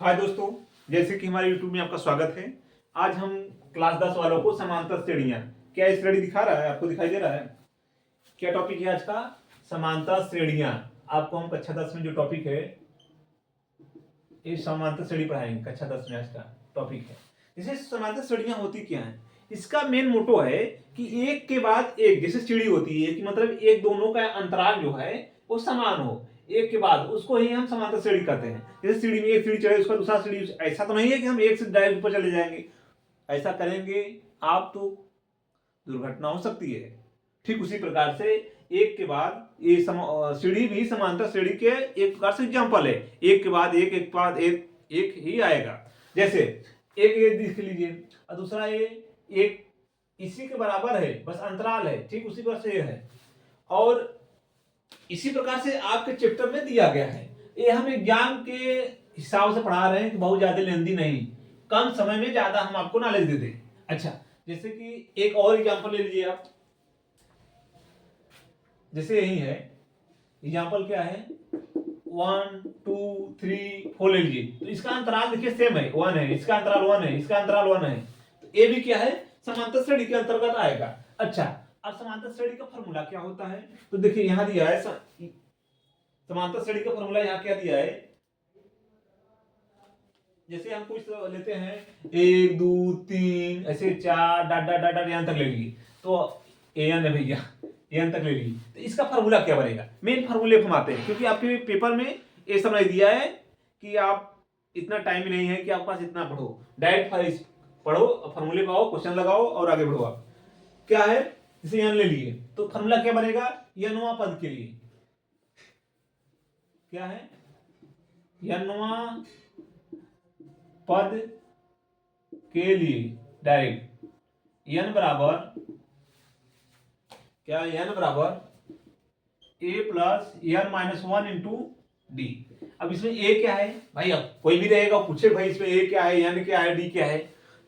हाय दोस्तों, जैसे कि हमारे YouTube में आपका स्वागत है। आज हम क्लास 10 वालों को समांतर श्रेणियां, क्या स्टडी दिखा रहा है, आपको दिखाई दे रहा है? क्या टॉपिक है आज का? समांतर श्रेणियां। आपको हम कक्षा 10 में जो टॉपिक है ये समांतर श्रेणी पढ़ाएंगे। कक्षा 10 में आज का टॉपिक है। जैसे समांतर श्रेणियां होती क्या है, इसका मेन मोटो है कि एक के बाद एक, जैसे सीढ़ी होती है कि मतलब एक दोनों का अंतराल जो है वो समान हो, एक के बाद उसको ही हम समांतर श्रेणी कहते हैं। जैसे सीढ़ी में एक सीढ़ी चढ़े उसका दूसरा सीढ़ी, ऐसा तो नहीं है कि हम एक से डायरेक्ट ऊपर चले जाएंगे। ऐसा करेंगे आप तो दुर्घटना हो सकती है। ठीक उसी प्रकार से एक के बाद ये सीढ़ी भी समांतर श्रेणी के एक प्रकार से एग्जांपल है। एक के बाद एक, एक के बाद एक, एक ही आएगा। जैसे एक ये देख लीजिए और दूसरा ये एक इसी के बराबर है, बस अंतराल है। ठीक उसी प्रकार से ये है। और इसी प्रकार से आपके चैप्टर में दिया गया है। ये हम एग्जाम के हिसाब से पढ़ा रहे हैं कि बहुत ज्यादा लेंदी नहीं, कम समय में ज्यादा हम आपको नॉलेज दे दें। अच्छा, जैसे कि एक और एग्जांपल ले लीजिए आप। जैसे यही है एग्जांपल, क्या है 1 2 3 4 ले लीजिए। तो इसका अंतराल देखिए सेम है, 1 है, इसका अंतराल 1 है, इसका अंतराल 1 है। तो ये भी क्या है, समांतर श्रेणी के अंतर्गत आएगा। अच्छा, अब समांतर श्रेणी का फॉर्मूला क्या होता है, तो देखिए यहां दिया है समांतर श्रेणी का फॉर्मूला। यहां क्या दिया है, जैसे हम कुछ लेते हैं 1 2 3 ऐसे 4 डॉट डॉट डॉट यहां तक ले लीजिए, तो एन है भैया, एन तक ले लीजिए। तो इसका फार्मूला क्या बनेगा, मेन फार्मूले हम आते हैं, क्योंकि आपके पेपर में ये सब नहीं दिया है कि आप इतना टाइम ही नहीं है कि आपके पास इतना पढ़ो। डायरेक्ट पढ़ो, फार्मूले पाओ, क्वेश्चन लगाओ और आगे बढ़ो। आप क्या है, जैसे एन ले लिए तो फार्मूला क्या बनेगा, एनवां पद के लिए क्या है, एनवां पद के लिए डायरेक्ट एन बराबर क्या, एन बराबर A plus N minus 1 into D. अब इसमें ए क्या है भाई, अब कोई भी रहेगा पूछे भाई इसमें ए क्या है, एन क्या है, डी क्या है।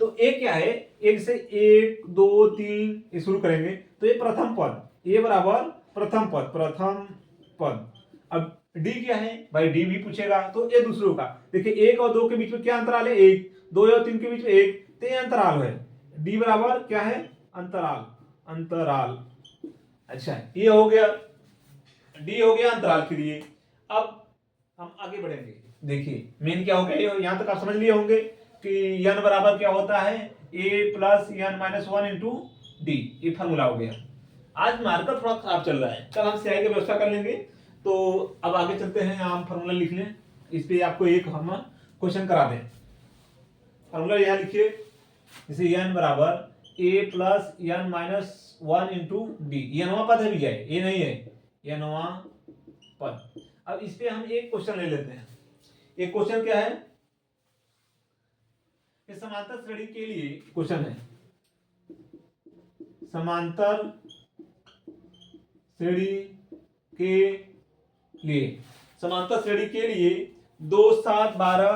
तो ए क्या है, एक से 1 2 3 ये शुरू करेंगे तो ये प्रथम पद, ए बराबर प्रथम पद, प्रथम पद। अब डी क्या है भाई, डी भी पूछेगा तो ये दूसरों का। देखिए 1 और 2 के बीच में क्या अंतराल है, 1, 2 और 3 के बीच में 1, तो ये अंतराल है। डी बराबर क्या है, अंतराल, अंतराल। अच्छा, ये हो गया, डी हो गया अंतराल के लिए। अब हम आगे बढ़ेंगे। देखिए मेन क्या हो गया, यहां तक आप समझ लिए होंगे कि एन बराबर क्या होता है, A plus N minus 1 into D, ये फॉर्मूला हो गया। आज मार्कर थोड़ा खराब चल रहा है, कल हम स्याही की व्यवस्था कर लेंगे। तो अब आगे चलते हैं, हम फॉर्मूला लिख लें। इस पे आपको एक हम क्वेश्चन करा दें। फॉर्मूला यहां लिखिए, जैसे एन बराबर A plus N minus 1 into D. ये नवा पद है भैया, ये नहीं है, ये नवा पद। अब इस पे हम एक क्वेश्चन ले लेते हैं। एक क्वेश्चन क्या है, ये समांतर श्रेणी के लिए क्वेश्चन है। समांतर श्रेणी के लिए, समांतर श्रेणी के लिए 2 7 12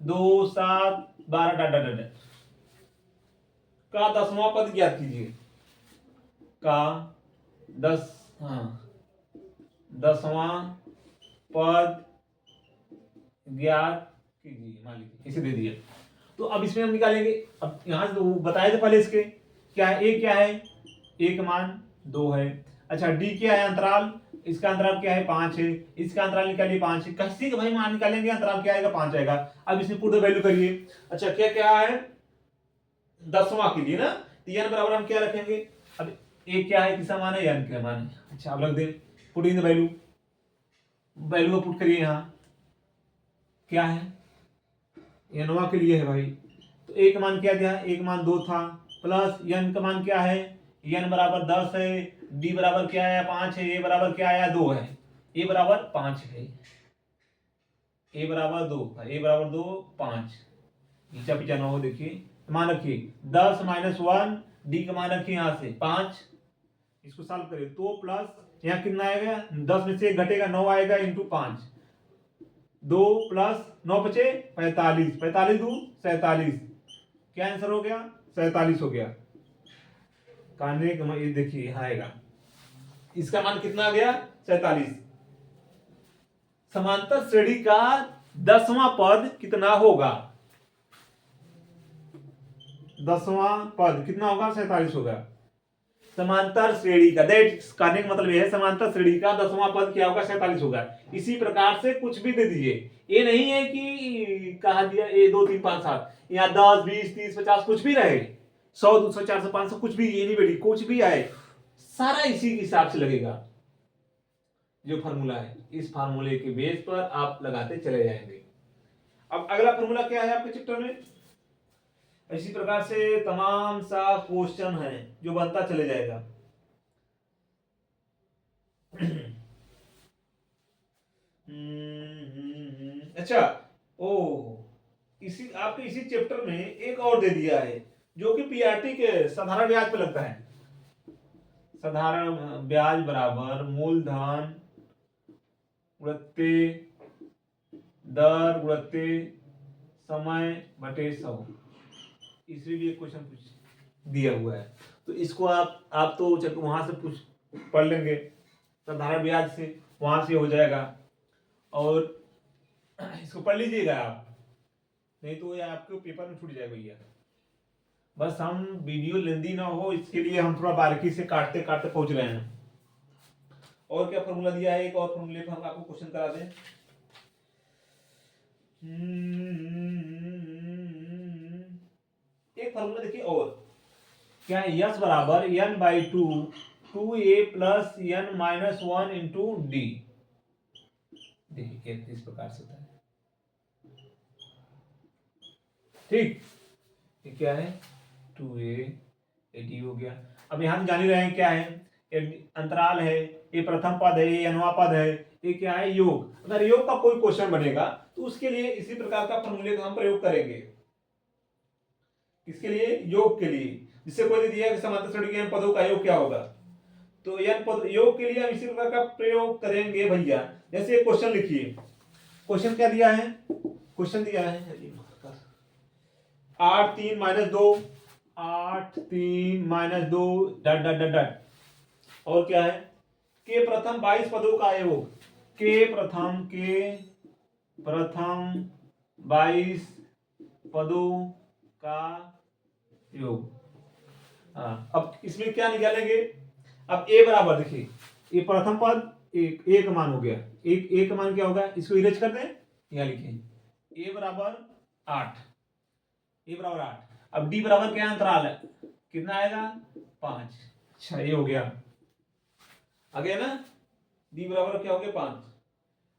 2 7 12 डॉट डॉट डॉट का 10वां पद ज्ञात कीजिए, का 10वां पद ज्ञात कीजिए, मान लीजिए इसे दे दिया। तो अब इसमें हम निकालेंगे। अब यहां से तो बताए थे पहले इसके क्या है, ए क्या है, ए का मान 2 है। अच्छा, डी क्या है, अंतराल, इसका अंतराल क्या है, 5 है। इसका अंतराल निकालिए 5 है, किसी का भाई मान निकालेंगे अंतराल क्या आएगा, 5 आएगा। अब इसमें पुट द वैल्यू करिए। अच्छा, क्या क्या है 10वां के लिए ना, तो एन बराबर हम क्या रखेंगे, अब ए क्या है, किसका मान है, एन का मान है। अच्छा, अब रख दे, put in the value, value put करिए। यहाँ क्या है, एनवा के लिए है भाई, तो ए का मान क्या दिया, ए का मान 2 था, प्लस एन का मान क्या है, एन बराबर 10 है, डी बराबर क्या है 5 है, ए बराबर क्या आया 2 है, ए बराबर 5 है, ए बराबर 2, ए बराबर 2 5, नीचा पीछा ना हो। देखिए मान रखिए 10 माइनस 1, डी का मान रखिए यहाँ से 5, इसको सॉल्व करिए तो प्लस यहाँ कितना आएगा, 10 में से 1 घटेगा 9 आएगा इंटू 5, 2 प्लस 9 बचे 45, 45 2 47, क्या आंसर हो गया, 47 हो गया। कांडे का ये देखिए यहाँ आएगा, इसका मान कितना आ गया, 47। समांतर श्रेणी का 10वां पद कितना होगा, 10वां पद कितना होगा, 47 होगा। समांतर श्रेणी का, दैट कहने का मतलब यह है समांतर श्रेणी का 10वां पद क्या होगा, 47 होगा। इसी प्रकार से कुछ भी दे दीजिए, ये नहीं है कि कहा दिया ए 2 3 5 7, यहाँ 10 20 30 50 कुछ भी रहे, 100 200 400 500 कुछ भी, ये नहीं बेटी कुछ भी आए, सारा इसी के हिसाब से लगेगा। जो फार्मूला है इस फार्मूले के बेस पर आप लगाते चले जाएंगे। अब अगला फार्मूला क्या है आपके चैप्टर में, इसी प्रकार से तमाम सा क्वेश्चन है जो बनता चले जाएगा। अच्छा, ओ इसी आपके इसी चैप्टर में एक और दे दिया है जो कि पीआरटी के साधारण ब्याज पे लगता है। साधारण ब्याज बराबर मूलधन गुणित्ते दर गुणित्ते समय बटे 100, इसमें भी एक क्वेश्चन दिया हुआ है। तो इसको आप तो वहां से पूछ पढ़ लेंगे, साधारण ब्याज से वहां से हो जाएगा, और इसको पढ़ लीजिएगा आप, नहीं तो ये आपके पेपर में छूट जाएगा भैया। बस हम वीडियो लेंदी ना हो इसके लिए हम थोड़ा बारीकी से काटते काटते पहुंच रहे हैं। और क्या फॉर्मूला दिया है, एक और फॉर्मूले पर हम आपको क्वेश्चन करा दें। एक फॉर्मूला देखिए, और क्या है, यस बराबर n/2 2a plus n minus 1 into D. देखिए इस प्रकार से होता है, ठीक, ये क्या है 2a डी हो गया। अब यहां हम जान ही रहे हैं क्या है, अंतराल है, ये प्रथम पद है, ये nवां पद है, ये क्या है योग। अगर योग का कोई क्वेश्चन बनेगा तो उसके लिए इसी प्रकार का फॉर्मूले का हम प्रयोग करेंगे। इसके लिए योग के लिए, जिससे कोई दिया कि समांतर श्रेणी के पदों का योग क्या होगा, तो n पद योग के लिए हम इसी प्रकार का प्रयोग करेंगे भैया। जैसे एक क्वेश्चन लिखिए, क्वेश्चन क्या दिया है, क्वेश्चन दिया है 8 3 माइनस 2, 8 3 माइनस 2 डट डट डट डट, और क्या है के प्रथम 22 पदों का योग, के प्रथम 22 पदों का योग। अब इसमें क्या निकालेंगे, अब a बराबर देखिए, ये प्रथम पद एक मान हो गया, एक मान क्या होगा, इसको इरेज कर दें, यहाँ लिखिए a बराबर 8, a बराबर 8। अब d बराबर क्या अंतराल है, कितना आएगा 5। अच्छा ये हो गया, आ गया ना, d बराबर क्या हो गया 5।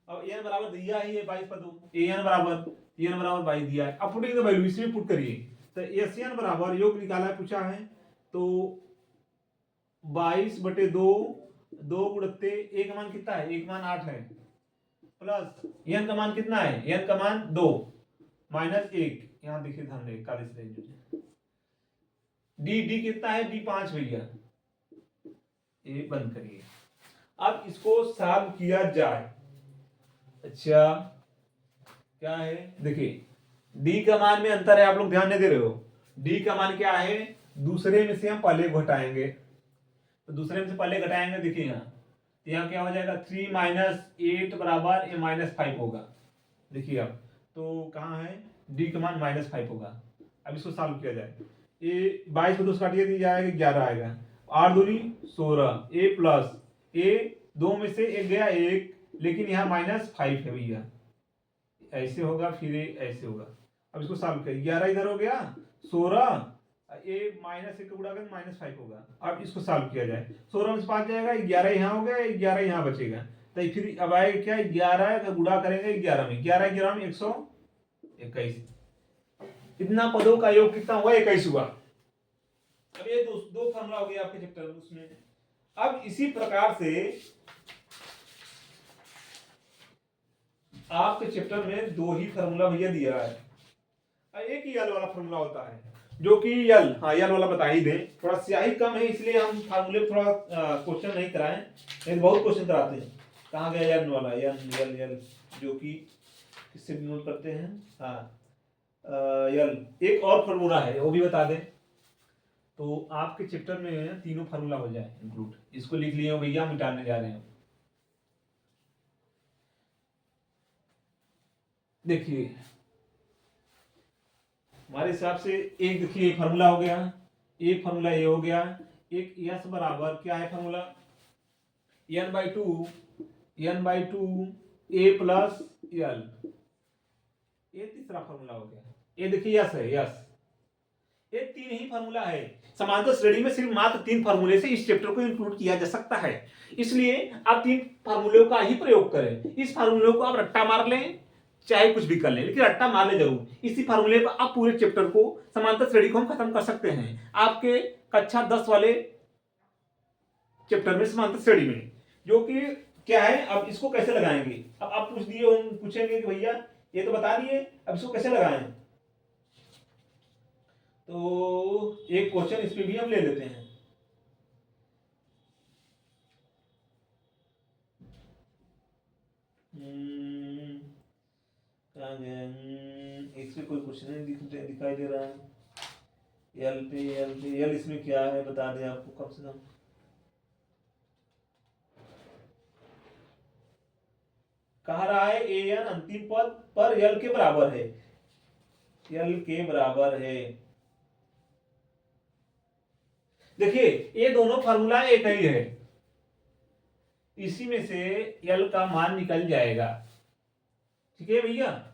अब n बराबर दिया ही है 22 पदों, an बराबर 22 दिया है। अब पुटिंग द वैल्यू इसमें पुट करिए, तो SN बराबर योग निकाला है, पूछा है, तो 22/2 2 गुणित्ते a का मान कितना है, a का मान 8 है, प्लस n का मान कितना है, n का मान 2 माइनस 1, यहां देखिए ध्यान दें काले से d कितना है, d 5 भैया, ये बंद करिए। अब इसको सॉल्व किया जाए। अच्छा क्या है, देखिए d का मान में अंतर है, आप लोग ध्यान नहीं दे रहे हो। d का मान क्या है, दूसरे में से हम पहले घटाएंगे, तो दूसरे में से पहले घटाएंगे, देखिए यहाँ क्या हो जाएगा 3 माइनस 8 बराबर a माइनस 5 होगा। देखिए अब तो कहाँ है, d का मान -5 होगा। अब इसको सॉल्व किया जाए, ए 22 को 2 से काटिए जाएगा 11 आएगा, 8 दूनी 16, a प्लस a 2 में से एक गया 1, लेकिन यहाँ -5 है भैया, ऐसे होगा फिर ऐसे होगा। अब इसको सॉल्व करिए, 11 इधर हो गया 16, a -1 का गुणा करें -5 होगा। अब इसको सॉल्व किया जाए, 16 में से 5 जाएगा, 11 यहाँ हो गया, 11 यहाँ बचेगा, तो फिर अब आएगा क्या, 11 का गुणा करेंगे 11 में, 11 में 121, इतना पदों का योग कितना हुआ, 21 हुआ। अब ये दो फॉर्मूला हो गया आपके चैप्टर उसमें। अब इसी प्रकार से आपके चैप्टर में 2 ही फॉर्मूला भैया दिया है, एक ही यल वाला फॉर्मूला होता है, जो कि यल वाला बता ही दे, थोड़ा स्याही कम है इसलिए हम फार्मूले थोड़ा क्वेश्चन नहीं कराएं, नहीं बहुत क्वेश्चन कराते हैं। कहाँ गया यल वाला, यल जो कि किससे नोट करते हैं, यल एक और फार्मूला है वो भी बता दें, तो आपके चैप्टर में तीनों फार्मूला हो जाए इंक्लूड। इसको लिख लिए भैया, मिटाने जा रहे हैं। देखिए हमारे हिसाब से एक, देखिए फार्मूला हो गया, एक फार्मूला ये हो गया, एक यस बराबर क्या है फार्मूला, n/2 a प्लस यल, ये तीसरा फार्मूला हो गया। ये देखिए यस है, यस, ये तीन ही फार्मूला है। समांतर श्रेणी में सिर्फ मात्र 3 फार्मूले से इस चैप्टर को इंक्लूड किया जा सकता है, इसलिए आप 3 फार्मूलों का ही प्रयोग करें। इस फार्मूलों को आप रट्टा मार लें चाहे कुछ भी कर लें, लेकिन रट्टा मार ले जरूर। इसी फार्मूले पर आप पूरे चैप्टर को, समांतर श्रेणी को हम खत्म कर सकते हैं आपके कक्षा 10 वाले चैप्टर में, समांतर श्रेणी में, जो कि क्या है। अब इसको कैसे लगाएंगे, अब आप पूछ दिए, हम पूछेंगे कि भैया ये तो बता दिए, अब इसको कैसे लगाएं। तो एक क्वेश्चन इस पे भी हम ले लेते हैं। इसमें कोई क्वेश्चन नहीं दिखाई दे रहा है। एल इसमें क्या है बता दें आपको कम से कम। कह रहा है ए एन अंतिम पद पर यल के बराबर है, यल के बराबर है। देखिए ये दोनों फार्मूला एक ही है, इसी में से यल का मान निकल जाएगा, ठीक है भैया।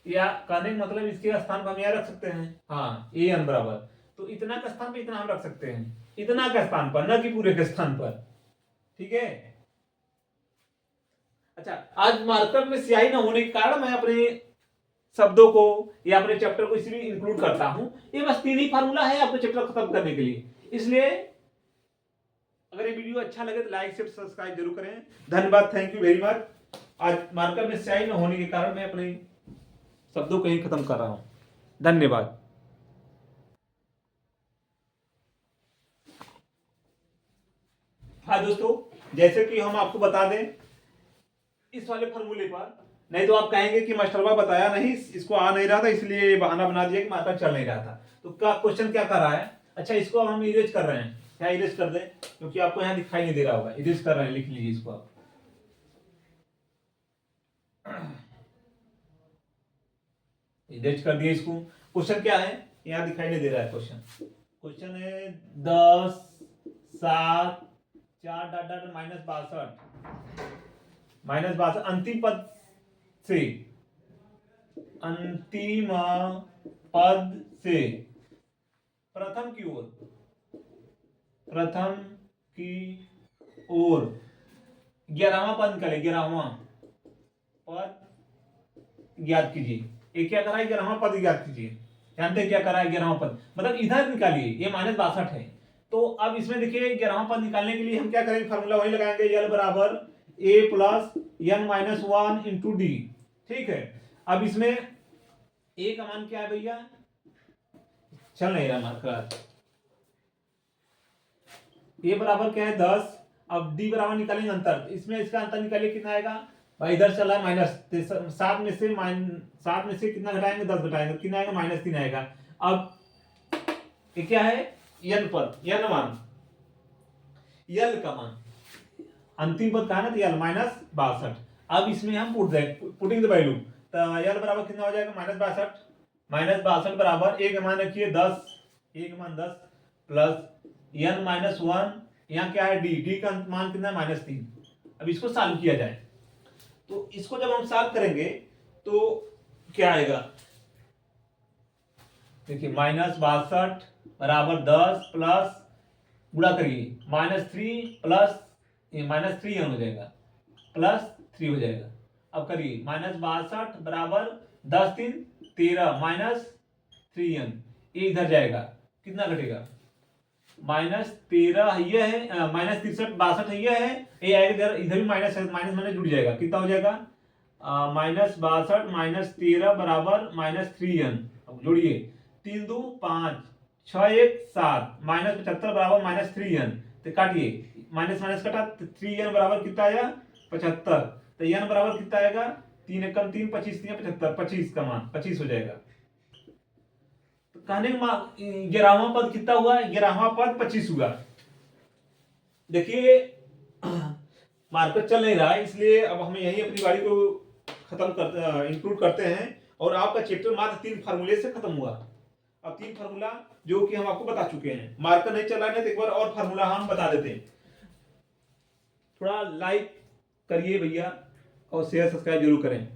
या कहने का मतलब इसके स्थान पर हम यह रख सकते हैं, हाँ ए एन बराबर, तो इतना के स्थान पर इतना हम रख सकते हैं, इतना के स्थान पर, न कि पूरे के स्थान पर, ठीक है। अच्छा, आज मार्कर में स्याही न होने के कारण मैं अपने शब्दों को या अपने चैप्टर को इसलिए इंक्लूड करता हूं। ये बस 3 ही फार्मूला है आपके चैप्टर खत्म करने के लिए, इसलिए अगर ये वीडियो अच्छा लगे तो लाइक शेयर सब्सक्राइब जरूर करें। धन्यवाद, थैंक यू वेरी मच। आज मार्कर में स्याही न होने के कारण मैं अपने शब्दों को ही खत्म कर रहा हूं। धन्यवाद। हाँ दोस्तों, जैसे कि हम आपको बता दें इस वाले फॉर्मूले पर, नहीं तो आप कहेंगे कि मास्टरवा बताया नहीं, इसको आ नहीं रहा था इसलिए बहाना बना दिया कि मार्कर चल नहीं रहा था। तो क्या क्वेश्चन क्या कर रहा है। अच्छा, इसको अब हम इरेज कर रहे हैं, क्या इरेज कर दें क्योंकि आपको यहाँ दिखाई नहीं दे रहा होगा, इरेज कर रहे हैं, लिख लीजिए इसको आप। इरेज कर दिए इसको। क्वेश्चन क्या है, यहाँ दिखाई नहीं दे रहा है क्वेश्चन। क्वेश्चन है 10 7 4 -62 अंतिम पद से, अंतिम पद से प्रथम की ओर, प्रथम की ओर 11वां पद निकाले, 11वां पद ज्ञात कीजिए। ये क्या करा है, 11वां पद ज्ञात कीजिए। जानते हैं क्या करा है 11वां पद, मतलब इधर निकालिए, ये -62 है। तो अब इसमें देखिए 11वां पद निकालने के लिए हम क्या करेंगे, फार्मूला वही लगाएंगे, यल बराबर a plus n-1 into D, ठीक है। अब इसमें a का मान क्या है भैया, चल नहीं रहा मार्कर, a बराबर क्या है 10। अब d बराबर निकालेंगे अंतर, इसमें इसका अंतर निकालिए कितना आएगा भाई, इधर चला माइनस, 7 में से कितना घटाएंगे, 10 घटाएंगे, कितना आएगा -3 आएगा। अब ये क्या है, n पद, n मान, यल का मान, अंतिम पद कहा ना, तो यल -62। अब इसमें हम पुटिंग द वैल्यू, तो यल बराबर कितना हो जाएगा -62 बराबर a का मान रखिए 10, a का मान 10 प्लस n-1, यहाँ क्या है d का मान कितना है -3। अब इसको सॉल्व किया जाए, तो इसको जब हम सॉल्व करेंगे तो क्या आएगा, देखिए -62 बराबर 10 प्लस गुणा करिए -3 प्लस -3 हो जाएगा, +3 हो जाएगा। अब करिए -62 बराबर 10 3 13 -3n, ये इधर जाएगा, कितना घटेगा -13 ये है, -63 62 ये है, ये आएगा इधर भी माइनस है, माइनस जुड़ जाएगा, कितना हो जाएगा -62 -13 बराबर -3n। अब जोड़िए 3 2 5 6 1 7 -75 बराबर -3n, तो काटिए, माइनस माइनस कटा, 3n बराबर कितना आया 75, तो n बराबर कितना आएगा 3 एकम 3 25 3 75, 25 का मान 25 हो जाएगा। तो कहने का 11वां पद कितना हुआ, 11वां पद 25 हुआ। देखिए मार्कर चल नहीं रहा है, इसलिए अब हमें यही अपनी गाड़ी को खत्म करते इंक्लूड करते हैं और आपका चैप्टर मात्र 3 फार्मूले से खत्म हुआ। अब 3 फार्मूला जो कि हम आपको बता चुके हैं, मार्कर नहीं चला है तो एक बार और फार्मूला हम बता देते हैं। थोड़ा लाइक करिए भैया और शेयर सब्सक्राइब जरूर करें।